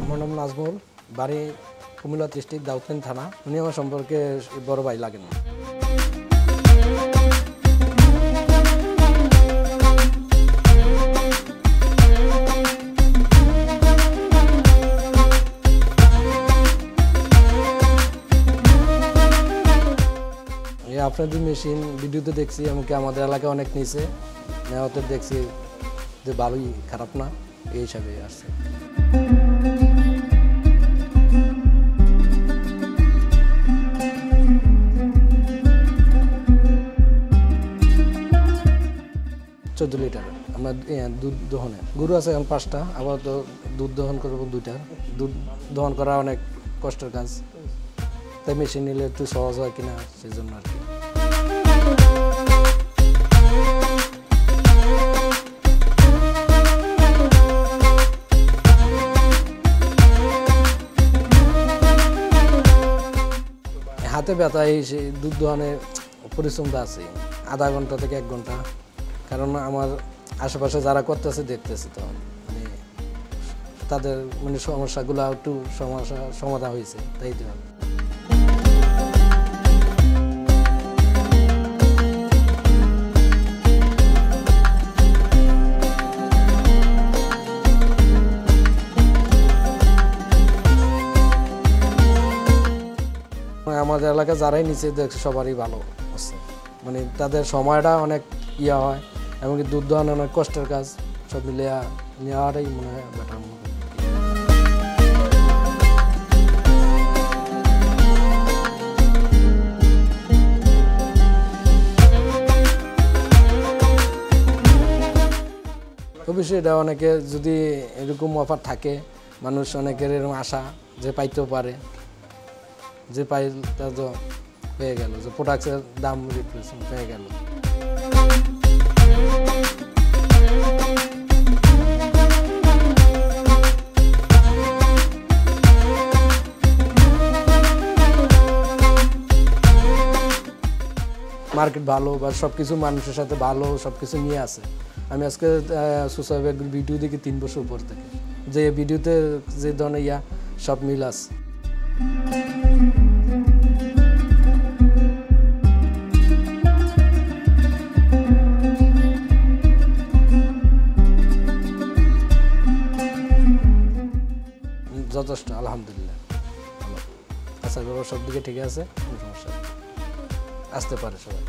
আমার নাম নাজমুল, বাড়ি কুমিল্লা ডিস্ট্রিক্ট দাউদকান্দি থানা। উনি আমার সম্পর্কে বড় ভাই লাগেন। আপনাদের মেশিন ভিডিওতে দেখছি, এমনকি আমাদের এলাকায় অনেক নিচে নেওয়াতে দেখছি যে ভালোই, খারাপ না, এই হিসাবে আসছে। 14 লিটার। আমরা দুধ দহনে গরু আছে এখন 5টা, আবার তো দুধ দহন করবো 2টা। দুধ দহন করা অনেক কষ্টের কাজ, তাই মেশিন নিলে একটু সহজ হয় কিনা সেই জন্য আর কি। হাতে ব্যথা, এই দুধ দহনে পরিশ্রমটা আছে, আধা ঘন্টা থেকে 1 ঘন্টা। কারণ আমার আশেপাশে যারা করতেছে দেখতেছি, তো মানে তাদের মানে সমস্যাগুলো একটু সমাধান হয়েছে, তাই তো। আমাদের এলাকায় যারাই নিচে দেখছে সবারই ভালো হচ্ছে, মানে তাদের সময়টা অনেক ইয়া হয়, এমনকি দুধ দহন অনেক কষ্টের কাজ, সব মিলে নেওয়াটাই মনে হয় বেটার মনে হয়। অবশ্যই এটা অনেকে যদি এরকম অফার থাকে, মানুষ অনেকের এরকম আশা যে পাইতেও পারে, যে পাই তা তো পেয়ে গেল, যে প্রোডাক্টের দাম রিপ্লেসমেন্ট পেয়ে গেল। মার্কেট ভালো বা সব কিছু মানুষের সাথে ভালো সব কিছু নিয়ে আসে। আমি আজকে সোশ্যাল ভিডিও দেখি 3 বছর উপর থেকে, যে ভিডিওতে যে ধরনের সব মিল আছে। যথেষ্ট, আলহামদুলিল্লাহ ভালো। আচ্ছা, সব দিকে ঠিক আছে, কোনো সমস্যা আসতে পারে সবাই।